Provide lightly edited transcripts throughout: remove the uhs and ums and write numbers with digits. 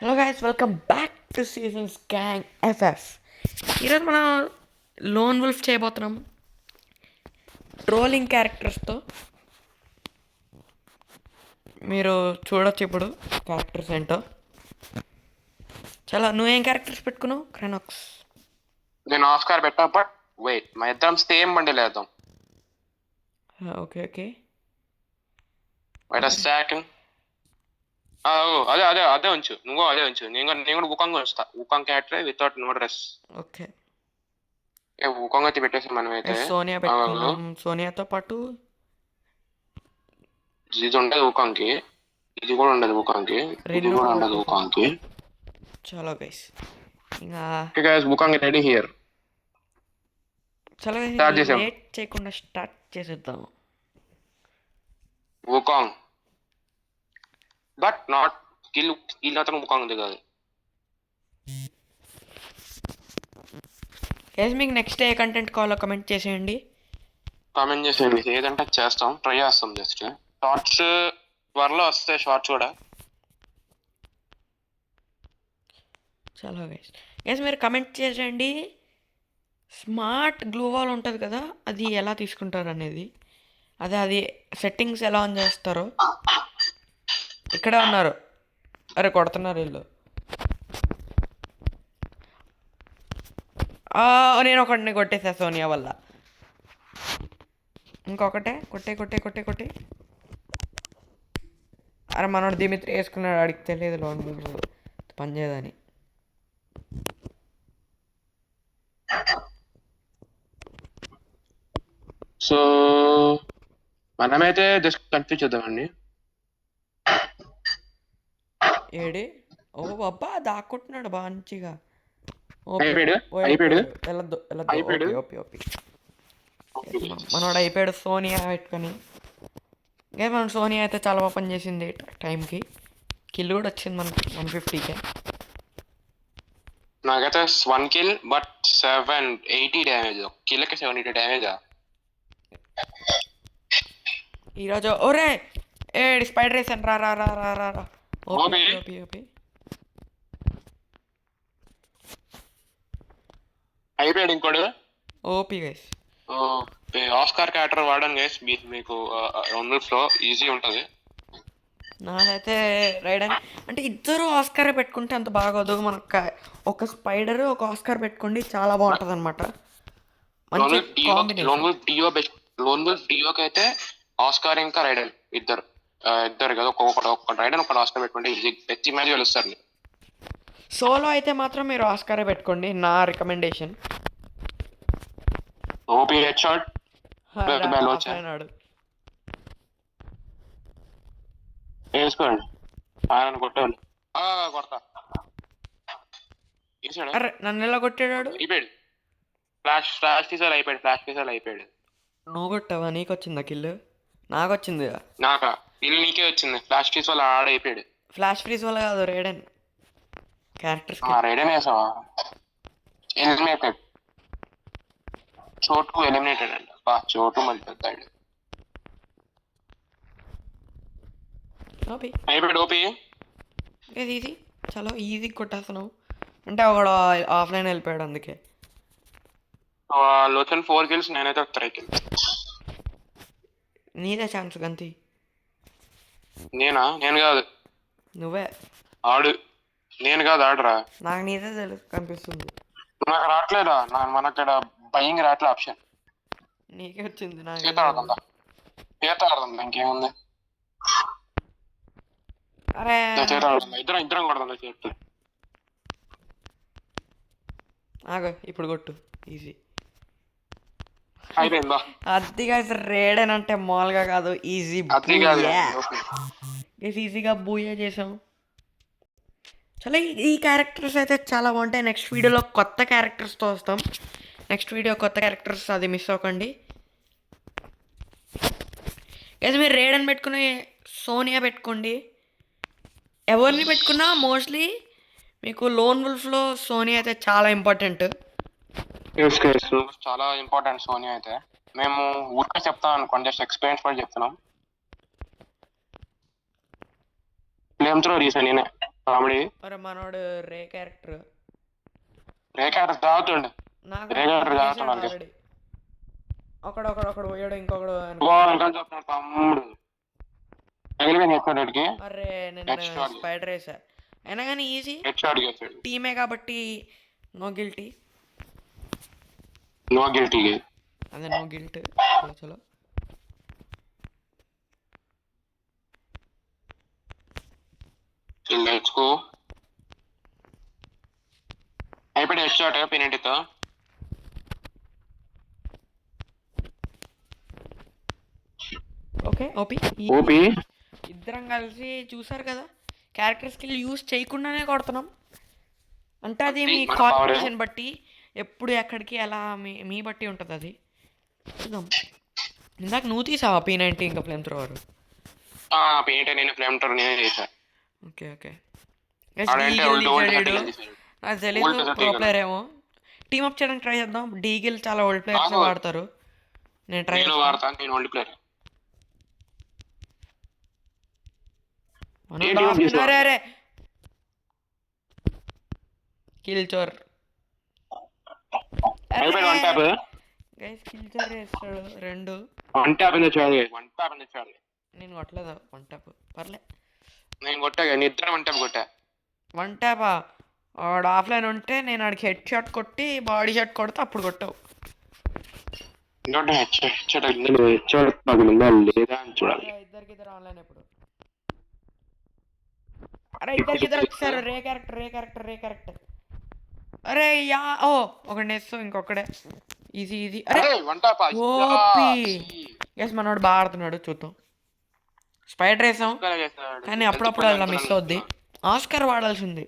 Hello guys, welcome back to seasons gang FF. ఈరోజు మనం loan wolf చేయబోతున్నాం trolling క్యారెక్టర్స్తో. మీరు చూడొచ్చు ఇప్పుడు క్యారెక్టర్స్ ఏంటో. చాలా నువ్వేం క్యారెక్టర్స్ పెట్టుకున్నావు? క్రెనాక్స్. నేను ఆస్కార్ పెట్టా, బట్ వెయిట్, మా ఇద్దరం సేమ్ బండిల్ వేద్దాం. Okay okay. బయట స్టాక్ అదే అదే అదే ఉంచు, నువ్వు అదే ఉంచు. నేను కూడా వుకాంగ్ ఉంచుతా. Wukong character without no dress. Okay. Wukong అయితే పెట్టేసి మనమైతే సోనియా పెట్టుకున్నాం. సోనియాతో పాటు ఇది ఉండదు వుకాంగ్ కి, ఇది కూడా ఉండదు వుకాంగ్ కి, ఇది కూడా ఉండదు వుకాంగ్ కి. చలో గైస్, ఇంకా వుకాంగ్ రెడీ హియర్. చలో లేట్ చేయకుండా స్టార్ట్ చేసేద్దాం. వుకాంగ్, బట్ నాట్ కిల్. కిల్ అతను వుకాంగ్ కాదు. గైస్, మీకు నెక్స్ట్ ఏ కంటెంట్ కావాలో కమెంట్ చేసేయండి. కామెంట్ చేసేయండి, ఏదంటే చేస్తాం, ట్రై చేస్తాం. జస్ట్ షార్ట్స్ త్వరలో వస్తాయి, షార్ట్స్ కూడా. చాలా గైస్ మీరు కమెంట్ చేసేయండి. స్మార్ట్ గ్లూ వాల్ ఉంటుంది కదా, అది ఎలా తీసుకుంటారు అనేది. అది సెట్టింగ్స్ ఎలా ఆన్ చేస్తారో. ఇక్కడే ఉన్నారు. అరే కొడుతున్నారు వీళ్ళు. నేను ఒకటిని కొట్టేసా సోనియా వల్ల. ఇంకొకటే కొట్టే కొట్టే కొట్టే కొట్టే. అరే మనోడు దిమిత్రి వేసుకున్నాడు, అడిగి తెలియదు లోన్ పనిచేయదని. సో మనమైతే జస్ట్ కన్ఫ్యూజ్ చేద్దామండి. ఏడి ఓ అబ్బా దాక్కుంటున్నాడు మంచిగా. మనోడు అయిపోయాడు సోనియా పెట్టుకొని. ఇంకా మనం సోనియా అయితే చాలా బాగా పని చేసింది టైంకి. కిల్ కూడా వచ్చింది మనకి 150కే. నాకైతే 1 కిల్ బట్ 780 డ్యామేజ్. కిల్కి 780 డ్యామేజా? ఈరోజు ఒరే ఏడి స్పైడర్ వేసాను. రా రా రా రా రా రా. OP OP OP. అయిపోయాడు ఇంకోడు. OP guys. ఆస్కార్ క్యారెక్టర్ వాడడం గైస్ మీకు లో ఈజీ ఉంటుంది. నాదైతే రైడన్ అంటే ఇద్దరు ఆస్కార్ పెట్టుకుంటే అంత బాగోదు. మనకు ఒక స్పైడర్ ఒక ఆస్కార్ పెట్టుకోండి, చాలా బాగుంటుంది అనమాట. మంచి కాంబినేషన్. లోన్ వుల్ఫ్ డియోకి అయితే ఆస్కార్ ఇంకా రైడన్ ఇద్దరు కదా. ఒక రైడన్ ఒక ఆస్కార్ పెట్టుకుంటే ప్రతి మ్యాచ్ గెలుస్తారు. సోలో అయితే మాత్రం మీరు ఆస్కారే పెట్టుకోండి, నా రికమెండేషన్. ఓపీ హెడ్ షాట్ వేసుకోండి. ఆయన కొట్టాడు. కొడతా. అరే నన్ను ఎలా కొట్టాడు? అయిపోయాడు. ఫ్లాష్ తీసారు అయిపోయాడు. నువ్వు కొట్టావా? నీకు వచ్చిందా కిల్? నాకు వచ్చింది. నాకా కిల్? నీకే వచ్చింది. ఫ్లాష్ తీసి వల్ల ఆడైపోయాడు. ఫ్లాష్ ఫ్రీజ్ వల్ల కాదు, రేడన్ క్యారెక్టర్స్. రేడన్ వేసావా? ఎలిమినేటెడ్. చోటు ఎలిమినేటెడ్ అండి. చోటు మళ్ళీ పెద్దాడు. అయిపోయాడు ఓపీ. ఇది చాలా ఈజీ కొట్టేస్తున్నావు అంటే ఒకడు ఆఫ్లైన్ వెళ్ళిపోయాడు అందుకే. లోచన్ 4 కిల్స్, నేనైతే 3 కిల్స్. నీదే ఛాన్స్ గంతి. నేను కాదు. నువ్వే ఆడు. నేను కాదు, ఆడరా. నాకు నీదే తెలుసు కనిపిస్తుంది. నాకు రావట్లేదా? మనక్కడ బయింగ్ రావట్లే ఆప్షన్. నీకే వచ్చింది. నాకు చేత ఆడుతుందా? ఇంకేముంది. అరే ఇద్దరం కొడదాం చేతులు. ఆగు, ఇప్పుడు కొట్టు. ఈజీ. అయిపోయిందా? అదిగా రేడన్ అంటే మామూలుగా కాదు, ఈజీ. ఈజీగా బూయా చేసాం. చాలా ఈ క్యారెక్టర్స్ అయితే చాలా బాగుంటాయి. నెక్స్ట్ వీడియోలో కొత్త క్యారెక్టర్స్తో వస్తాం. నెక్స్ట్ వీడియో కొత్త క్యారెక్టర్స్, అది మిస్ అవ్వకండి. అయితే మీరు రేడన్ పెట్టుకుని సోనియా పెట్టుకోండి. ఎవరిని పెట్టుకున్నా మోస్ట్లీ మీకు లోన్ వుల్ఫ్లో సోనియా అయితే చాలా ఇంపార్టెంట్. చాలా ఇంపార్టెంట్ సోనియా అయితే. మేము ఊరికే చెప్తాం అనుకోండి, జస్ట్ ఎక్స్పీరియన్స్ కూడా చెప్తున్నాం. ఫ్లేమ్ త్రో రీసెంట్ నేనే కామెడీ అరే మనోడు రే క్యారెక్టర్ రేఖ తాగుతుండు. నాకు రేఖ ఒకటి చేశాడు తాగుతున్నాడు. ఆల్రెడీ. ఒకడు పోయాడు, ఇంకొకడు వెనకాల చూస్తున్నాడు తమ్ముడు. తగిలిపోయింది హెడ్ షాట్కి. అరే నేను హెడ్ షాట్ స్పైడర్ వేసా. అయినా కానీ ఈజీ హెడ్ షాట్ చేశాడు. టీమే కాబట్టి నో గిల్టీ. No guilty. అదే నో గిల్ట్. చలో లెట్స్ గో. అయిపోయి హెడ్ షాట్ పెనల్టీతో. Okay OP. ఓపి ఇద్దరం కలిసి చూసారు కదా, క్యారెక్టర్ స్కిల్ యూస్ చేయకుండానే కొడుతున్నాం. అంటే అది మీ మన కాన్ఫిగరేషన్ బట్టి, ఎప్పుడు ఎక్కడికి ఎలా మీ బట్టి ఉంటుంది అది. చూద్దాం. ఇందాక నువ్వు తీసావా P90 ఇంకా ఫ్లేమ్ త్రోవర్? పెయింట్ నేను ఫ్లేమ్ టర్ నేనే చేశా. Okay okay. ఆడంటే ఓల్డ్ నాకు తెలీదు, ప్రో ప్లేయర్ ఏమో. టీమ్ అప్ చేయడానికి ట్రై చేద్దాం. డీగిల్ చాలా ఓల్డ్ ప్లేయర్స్ వాడతారు. నేను ట్రై వాడతాను. నేను ఓల్డ్ ప్లేయర్. అరే కిల్ చోర్. One tap. గైస్ కిల్ చోర్ వేస్తాడు 2. వన్ ట్యాప్ అనేది చాలు. వన్ ట్యాప్ అనేది చాలు. నేను కొట్టలేదు 1 ట్యాప్. పర్లే. నేను కొట్టా కానీ ఇద్దరు వన్ ట్యాప్ కొట్టా. 1 ట్యాపా? వాడు ఆఫ్లైన్ ఉంటే నేను ఆడికి హెడ్ షాట్ కొట్టి బాడీ షాట్ కొడితే అప్పుడు కొట్టావు. లేదా అని చూడాలి. ఇద్దరు ఆన్లైన్ ఎప్పుడు? అరే ఇద్దరు వచ్చారు. రే క్యారెక్టర్. అరే యా. ఓ ఒకటి నేస్తావు, ఇంకొకడే. ఈజీ. అరే వన్ ట్యాప్. ఓపి. ఎస్ మనోడు బాగా ఆడుతున్నాడు. చూద్దాం. స్పైడర్ వేసాం కానీ అప్పుడప్పుడు అలా మిస్ అవుద్ది. ఆస్కార్ వాడాల్సింది.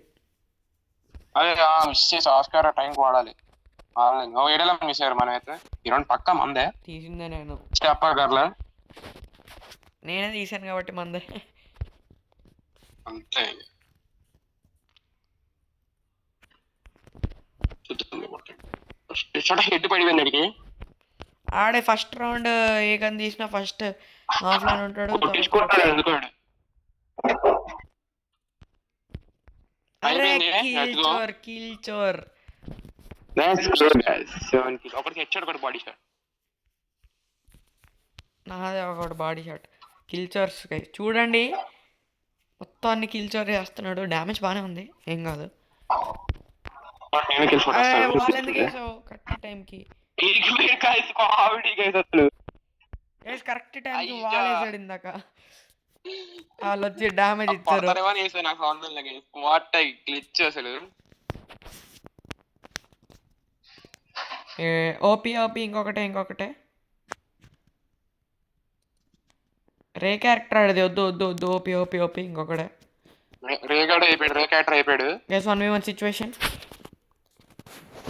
అదే మిస్ చేసి ఆస్కార్ టైంకి వాడాలి. ఏడలో మిస్ అయ్యారు మనమైతే. ఈ రెండు పక్క మందే తీసిందే. నేను చెప్పగలరా? నేనే తీసాను కాబట్టి మందే. అంతే. హెడ్ పడిపోయింది అడిగి. ఆడే ఫస్ట్ రౌండ్ ఏ గన్ తీసినా ఫస్ట్ ఆఫ్లైన్ ఉంటాడు. అరే కిల్ చోర్. ఒకటి హెడ్ షాట్, ఒకటి బాడీ షాట్. నాదే ఒకటి బాడీ షాట్. కిల్ చోర్స్ చూడండి, మొత్తం అన్ని కిల్ చోర్ చేస్తున్నాడు. డ్యామేజ్ బాగానే ఉంది, ఏం కాదు. కరెక్ట్ టైంకి కరెక్ట్ టైంకి వాల్ వేసాడు ఇందాక. వాళ్ళు వచ్చి డ్యామేజ్ ఇచ్చారు. ఓపి ఇంకొకటే. రే క్యారెక్టర్ ఆడేది వద్దు. ఓపి ఇంకొకటే. Guys 1v1 situation.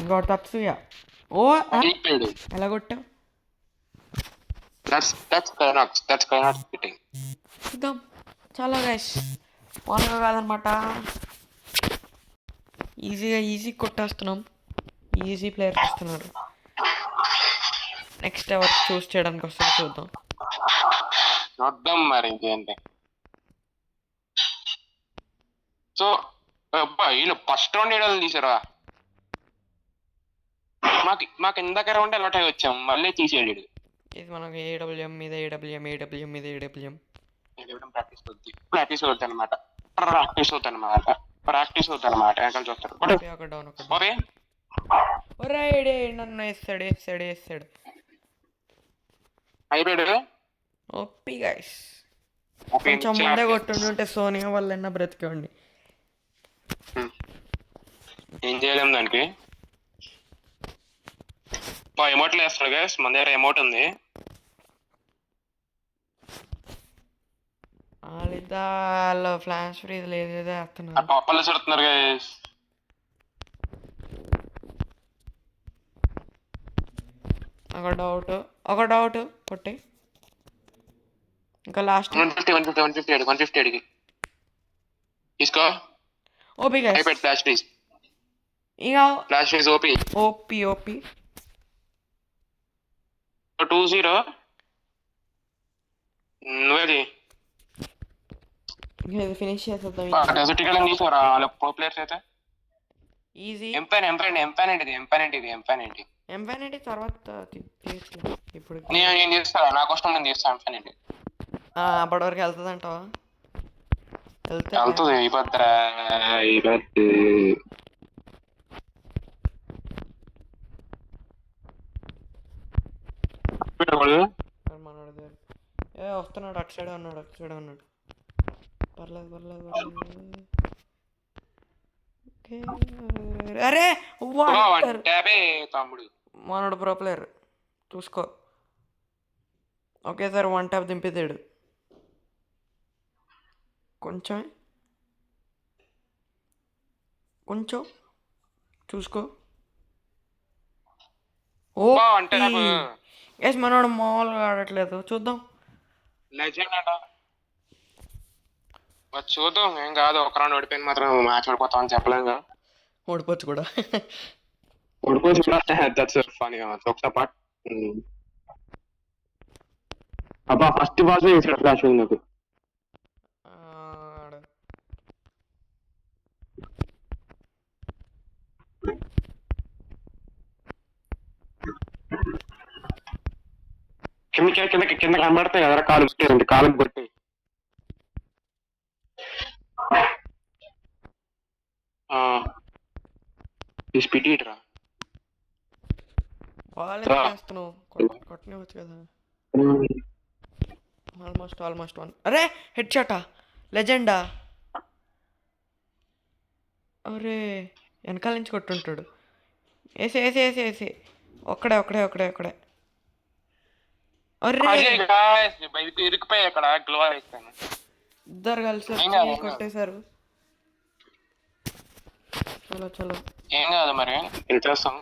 ఇంకోటి తత్సుయా. ఓ ఎలా కొట్టావు? చూద్దాం. చాలా గైస్ మామూలుగా కాదనమాట. ఈజీ కొట్టేస్తున్నాం. ఈజీ ప్లేయర్స్ వస్తున్నారు. నెక్స్ట్ ఎవరు చూస్ చేయడానికి వస్తుంది చూద్దాం. మరి ఇంకేంటి. సో వీళ్ళు ఫస్ట్ రౌండ్ ఏడాది తీసారా? మాకు ఇందాక రౌండ్ అలర్ట్ అయి వచ్చాం, మళ్ళీ తీసేయడు. ఇది మనకు ఏడబ్ల్యూఎం మీద ఏడబ్ల్యూఎం. ప్రాక్టీస్ అవుతుంది అనమాట. వెనకాల చూస్తారు. నన్ను వేస్తాడు. అయిపోయాడు. OP guys. కొంచెం ముందే కొట్టుంటే సోనియా వల్ల బ్రతికేవాడిని. ఏం చేయలేము దానికి. ఎమోట్లు వేస్తాడు గైస్. మన దగ్గర ఎమోట్ ఉంది. వాళ్ళ ఫ్లాష్ ఫ్రీజ్ లేదే వేస్తున్నారు. పప్పలు చెడుతున్నారు గైస్. ఒక డౌట్ కొట్టి ఇంకా లాస్ట్ 150 అడిగి తీసుకో. OP guys. అయిపోయాడు ఫ్లాష్ ఫ్రీజ్. ఇంకా ఫ్లాష్ ఫ్రీజ్ ఓపి 2-0. నువ్వేది ఇంకా ఇది ఫినిష్ చేసేద్దాం. డెజర్ట్ ఈగల్ తీసుకోరా వాళ్ళ ప్రో ప్లేయర్స్ అయితే. ఈజీ. ఎంపైనటి తర్వాత తీసుకో. ఇప్పుడు నేను తీస్తాను, నా కోసం నేను తీస్తాను ఎంపైనటి. అప్పటి వరకు వెళ్తుంది అంటావా? వెళ్తుంది ఈ భద్ర మనోడు వస్తున్నాడు, అటు సైడ్ ఉన్నాడు. పర్లేదు. అరే తమ్ముడు మనోడు ప్రో ప్లేయర్ చూసుకో. ఒకేసారి 1 ట్యాప్ దింపేతాడు. కొంచెం చూసుకో. ఓ ఎస్, మనోడు మామూలుగా ఆడట్లేదు. చూద్దాం. చూద్దాం, ఏం కాదు. ఒక రౌండ్ ఓడిపోయింది మాత్రం మ్యాచ్ ఓడిపోతాం అని చెప్పలేము. ఓడిపోవచ్చు కూడా. అబ్బా ఫస్ట్ బాల్ చేసాడు ఫ్లాష్ నాకు. కింద కనబడతాయి కదా కాలు కొట్టి. స్పీడ్ రా కొట్టనివచ్చు కదా. ఆల్మోస్ట్ 1. అరే హెడ్ షాటా, లెజెండా. అరే వెనకాల నుంచి కొట్టుంటాడు. వేసి ఒక్కడే. అరే ఇరుకుపోయి అక్కడ గ్లో వేస్తాను. ఇద్దరు కలిసి కొట్టేశారు. చలో ఏం కాదు మరి చేస్తాం.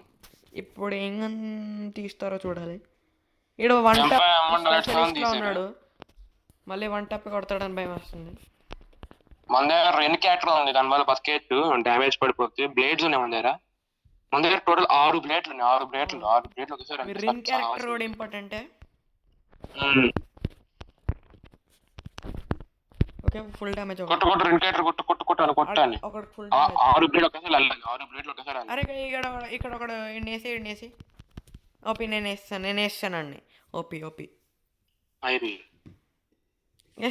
ఇప్పుడు ఏం తీస్తారో చూడాలి. ఈడ 1 ట్యాప్ ఉన్నాడు, మళ్ళీ 1 ట్యాప్ కొడతాడని భయం వస్తుంది. మన దగ్గర రెన్ క్యాటర్ ఉంది, దానివల్ల బస్కెట్ డ్యామేజ్ పడిపోతుంది. బ్లేడ్స్ ఉన్నాయి మన దగ్గర టోటల్ 6 బ్లేడ్లు ఉన్నాయి. 6 బ్లేడ్లు ఒకసారి. రెన్ క్యారెక్టర్ కూడా ఇంపార్టెంట్. Okay, full damage. అరే ఇక్కడ ఒకడు నేసి. ఓపీ నేను వేస్తానండి. ఓపీ.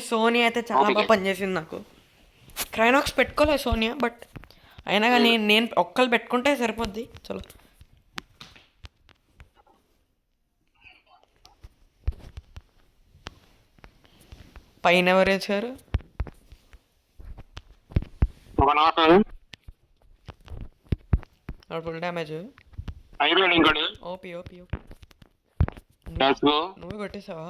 సోనియా అయితే చాలా బాగా పనిచేసింది నాకు. క్రైనాక్స్ పెట్టుకోలేదు సోనియా, బట్ అయినా కానీ నేను ఒక్కరు పెట్టుకుంటే సరిపోద్ది. చలో పైన ఎవరు వేసారు? Full damage. ఓపీ నువ్వు కొట్టేసావా?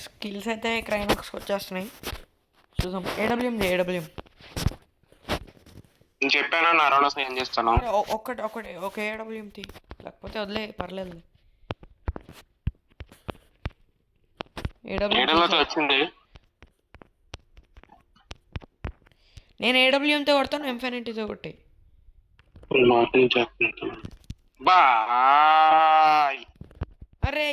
స్కిల్స్ అయితే క్రైనాక్స్ వచ్చేస్తున్నాయి. చూద్దాం. ఏడబ్ల్యూఎం చెప్పాను నా రౌండ్ ఏం చేస్తాను. ఒక ఏడబ్ల్యూఎం తీ, లేకపోతే వదిలే, పర్లేదు. వచ్చింది. నేను ఏడబ్ల్యూఎంతో కొడతాను, ఎంఫైనిటీతో కొట్టి. అరే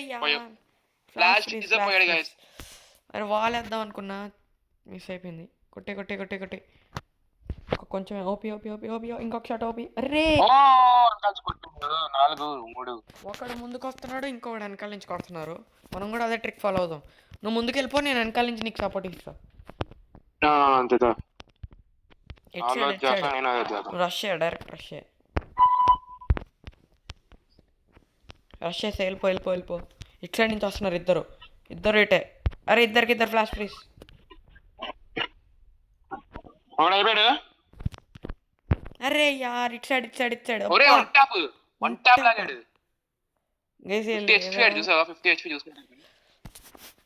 అరే వాల్ వేద్దాం అనుకున్నా, మిస్ అయిపోయింది. కొట్టే కొంచెం ఓపీ. ఇంకొక షాట్ ఓపీ. అరే ఒకడు ముందుకు వస్తున్నాడు, ఇంకొకడు వెనకాల నుంచి కొడుతున్నారు. మనం కూడా అదే ట్రిక్ ఫాలో అవుదాం. నువ్వు ముందుకు వెళ్ళిపో, నేను వెనకాల నుంచి నీకు సపోర్ట్ ఇస్తా. డైరెక్ట్ రష్ చేసి వెళ్ళిపో. ఇటు సైడ్ నుంచి వస్తున్నారు ఇద్దరు ఇటే. అరే ఇద్దరు ఫ్లాష్ ఫ్రీస్. అరే యార్ ఇటు సైడ్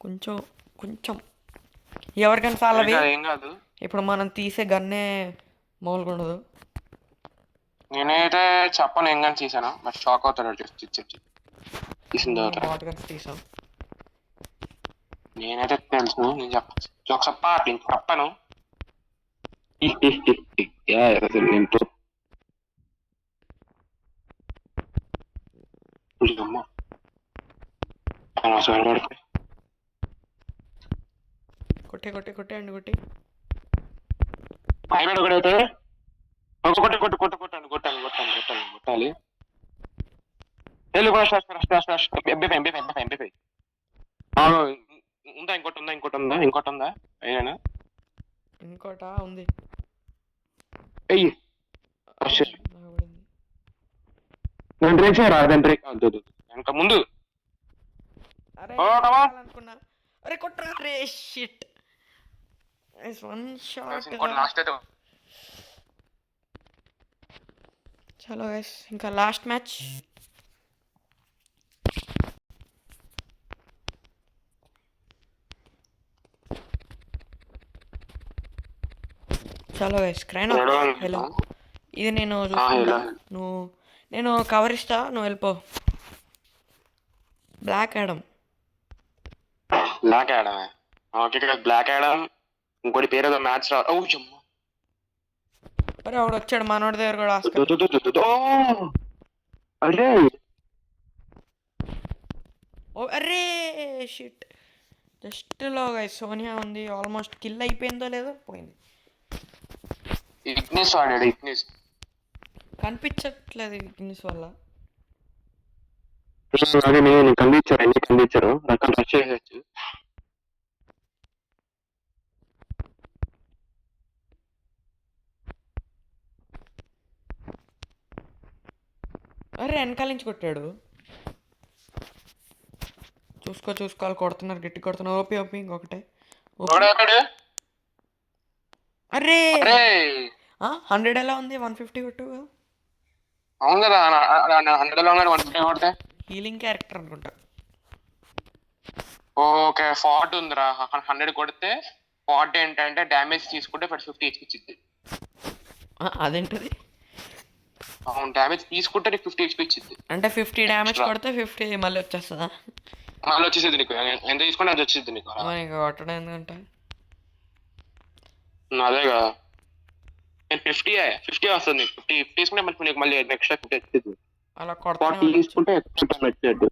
కొంచెం ఎవరికైనా చాలా. ఇప్పుడు మనం తీసే గన్నే మామూలుగా ఉండదు. నేనైతే చెప్పను ఏం కానీ తీసాను, మరి షాక్ అవుతాడు. తీసాం. నేనైతే తెలుసు, నేను చెప్పను. కొట్టే కొట్టి. అయిపోయాడు ఒకడైతే కొట్టాలి. వెళ్ళు ఫస్ట్ ఎంపీ. ఇంకోటి ఉందా అయినా ఇంకోటా ఉంది. అయ్యి ఆగబడింది. దాని బ్రేక్ చేయరా దాని బ్రేక్ ఇంకా ముందు అరే Oh, come on. అనుకున్నా. అరే కొట్రా రే షిట్. One shot. ఇంకోటి లాస్ట్ అయితే చలో గైస్ ఇంకా లాస్ట్ మ్యాచ్. చలో గైస్ క్రైనా హలో. ఇది నేను చూసుకుంటా. నేను కవర్ ఇస్తా, నువ్వు వెళ్ళిపో. Black Adam. బ్లాక్ యాడమ్ ఇంకోటి పేరు ఏదో మ్యాచ్ రా. అరే ఆవిడ వచ్చాడు మనోడి దగ్గర కూడా ఆస్కర్. అరే ఓ అరే షిట్. జస్ట్లో గైస్ సోనియా ఉంది. ఆల్మోస్ట్ కిల్ అయిపోయిందో లేదో పోయింది. ఇగ్నిస్ వాడాడు. ఇగ్నిస్ కనిపించట్లేదు ఇగ్నిస్ వల్ల. అదే నేను కందించారు రకం రష్ చేయొచ్చు. అరే వెనకాల నుంచి కొట్టాడు. చూసుకోవాలి. కొడుతున్నారు, గట్టి కొడుతున్నారు. ఓపి ఇంకొకటే. అరే 100 ఎలా ఉంది? 150 కొట్టు. అవును కదా 100 కొడితే హీలింగ్ క్యారెక్టర్ అనుకుంటా. ఓకే 40 ఉందిరా. 100 కొడితే 40 ఏంటంటే డ్యామేజ్ తీసుకుంటే 50 HP ఇచ్చింది. అదేంటది? అవును డ్యామేజ్ తీసుకుంటే నీకు 50 HP ఇచ్చింది. అంటే 50 డ్యామేజ్ కొడితే 50 మళ్ళీ వచ్చేస్తుందా? మళ్ళీ వచ్చేసింది నీకు. ఎంత తీసుకుంటే అది వచ్చేసింది నీకు. ఇంకా కొట్టడం ఎందుకంటే అదే కదా. నేను 50 వస్తుంది నీకు. 50 తీసుకుంటే మళ్ళీ నీకు మళ్ళీ ఎక్స్ట్రా 50 వచ్చింది. అలా 40 తీసుకుంటే ఎక్స్ట్రా వచ్చేది.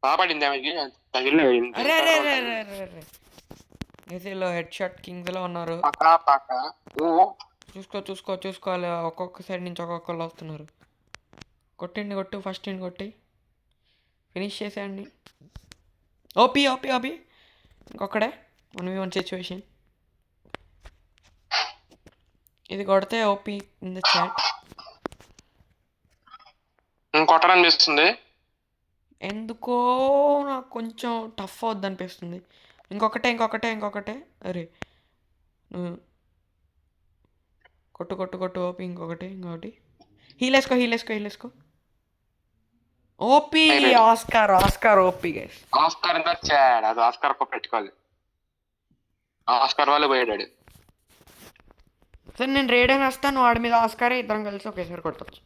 బాపడింది డ్యామేజ్ అరే ఇదిలో హెడ్ షాట్ కింగ్స్ లో ఉన్నారు. చూసుకోవాలి. ఒక్కొక్క సైడ్ నుంచి ఒక్కొక్కరు వస్తున్నారు. కొట్టు ఫస్ట్ కొట్టి ఫినిష్ చేసేయండి. ఓపి ఇంకొకడే 1v1 సిచ్యువేషన్. ఇది కొడితే ఓపి ఇన్ ద చాట్. కొట్టడనిపిస్తుంది. ఎందుకో నాకు కొంచెం టఫ్ అవుద్ది అనిపిస్తుంది. ఇంకొకటే. అరే కొట్టు ఓపి ఇంకొకటి. హీలేసుకో. OP Oscar OP guys. Oscar ఎంత వచ్చాడు? అది ఆస్కార్ పెట్టుకోవాలి. ఆస్కార్ వాళ్ళు పోయాడు. సరే నేను రేడన్ వస్తాను, వాడి మీద ఆస్కారే, ఇద్దరం కలిసి ఒకేసారి కొట్టచ్చు.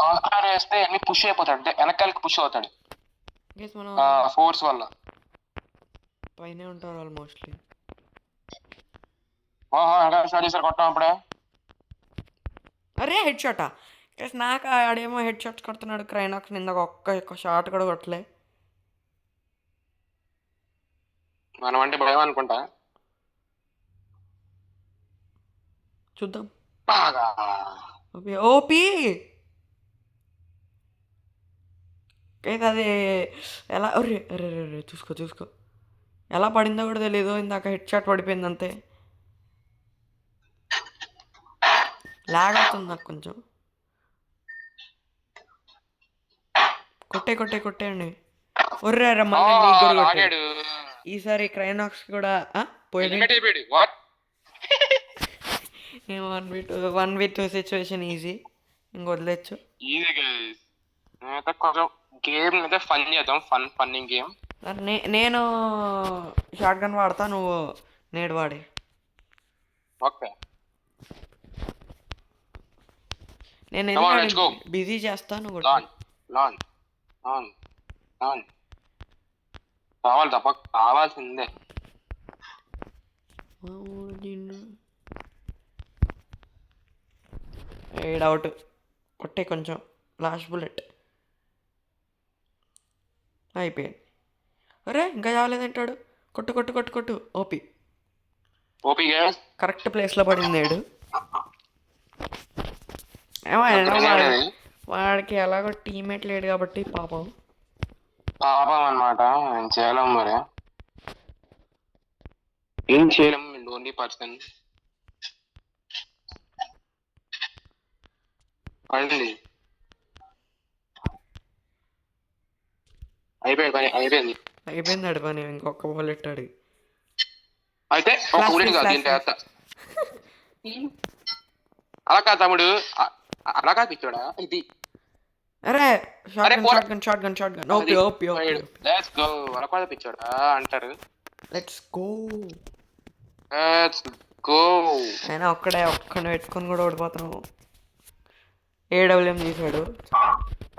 ఆస్కార్ వేస్తే అన్ని పుష్ అయిపోతాడు. వెనకాలకి పుష్ అవుతాడు మనం ఫోర్స్ వల్ల. పైనే ఉంటారు వాళ్ళు మోస్ట్లీ. స్టార్ట్ చేశారు కొట్టడం అప్పుడే. అరే హెడ్ షాటా? నాకు ఆడేమో హెడ్ షాట్స్ కొడుతున్నాడు. క్రైనాక్స్ నింద ఒక్క షాట్ కూడా కొట్టలే. మనం అంటే భయం అనుకుంటా. చూద్దాం. ఓపి అది ఎలా? అరే చూసుకో. ఎలా పడిందో కూడా తెలీదు. ఇందాక హెడ్ షాట్ పడిపోయింది అంతే. లాగ్ అవుతుంది నాకు కొంచెం. కొట్టేయండి. ఒర్రే మళ్ళీ ఈసారి క్రైనాక్స్ కూడా పోయాడు. 1v2 situation easy. ఇంక వదిలేచ్చు. కొంచెం గేమ్ అయితే ఫన్ చేద్దాం. ఫన్నింగ్ గేమ్. నేను షార్ట్ గన్ వాడతా, నువ్వు నేడు వాడే. ఓకే నేను బిజీ చేస్తా, నువ్వు కావాలి తప్ప కావాల్సిందే. డౌట్ కొట్టే కొంచెం లాస్ట్ బుల్లెట్ అయిపోయింది. అరే ఇంకా చాలేదంటాడు. కొట్టు కొట్టు కొట్టు కొట్టు. ఓపి ఓపీ గ్యాస్ కరెక్ట్ ప్లేస్లో పడింది నేడు. ఏమైనా గ్రెనేడ్ అది వాడికి ఎలాగో టీమేట్ లేడు కాబట్టి పాపం. పాపం అనమాట. ఏం చేయలేం మరి, ఏం చేయలేం. ఓన్లీ పర్సన్ పడింది. అయిపోయింది పని అయిపోయింది. అయిపోయింది ఆడి పని. ఇంకొక బుల్లెట్ అడిగి అయితే ఒక ఫ్లాష్ ఊరికి కాదు ఫ్లాష్ దీని తర్వాత. అలా కాదు తమ్ముడు, అలా కాదు పిచ్చోడా ఇది. అరే షార్ట్ అరే గన్ పోరా, short gun short gun short gun. OP OP OP let's go. అలా కాదు పిచ్చోడా అంటారు. Let's go. Let's go. అయినా ఒక్కడిని పెట్టుకొని కూడా ఓడిపోతున్నావు. ఏడబ్ల్యూఎం తీసాడు.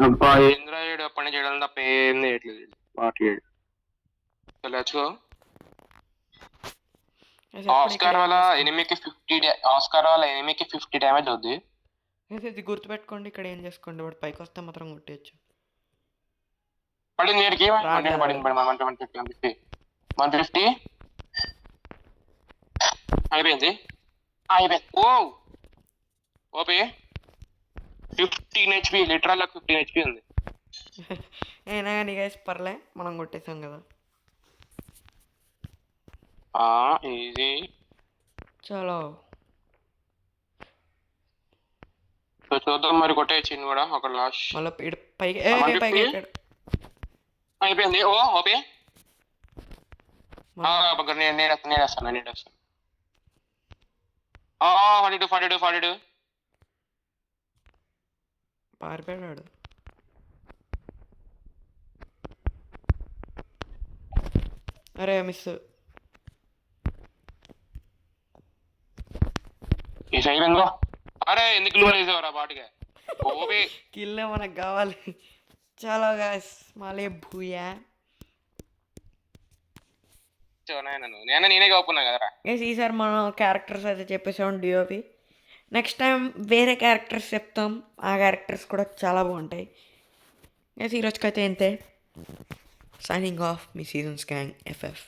అబ్బా ఏంద్రా ఏడు పని చేయడం తప్ప ఏం చేయట్లేదు. మాట్లాడు. Let's go. ఆస్కార్ వల్ల ఎనిమికి 50 డ్యామేజ్ అవుద్ది. ఇది గుర్తుపెట్టుకోండి. ఇక్కడ ఏం చేసుకోండి, వాడు పైకి వస్తే మాత్రం కొట్టేయచ్చు. పడింది వీడికి. రాట్లేదు. పడింది 150 అయిపోయింది. ఓ ఓపీ 15 HP, లిటరల్ 15 HP ఉంది. అయినా కానీ గైస్ పర్లే, మనం కొట్టేసాం కదా. ఈజీ. చలో సో చూద్దాం మరి, కొట్టేయచ్చు కూడా ఒక లాస్ట్. మళ్ళీ పైకి 150? పైకి ఎక్కాడు. అయిపోయింది. ఓ ఓపీ నేను వస్తాను. 42 పారిపోయాడు. అరే మిస్. ఈ సైడ్ ఎందుకో. అరే ఎందుకు లూజ్ వేసేవారా బాటిగా. ఓపీ కిల్ మనకు కావాలి. చలో గాయస్ మళ్ళీ భూయా. నేనే కాపున్నా కదరా. గైస్ ఈసారి మనం క్యారెక్టర్స్ అయితే చెప్పేసాం డిఓపి. నెక్స్ట్ టైం వేరే క్యారెక్టర్స్ చెప్తాం. ఆ క్యారెక్టర్స్ కూడా చాలా బాగుంటాయి. గైస్ ఈరోజుకైతే ఇంతే. సైనింగ్ ఆఫ్ మీ సీజన్స్ గ్యాంగ్ FF.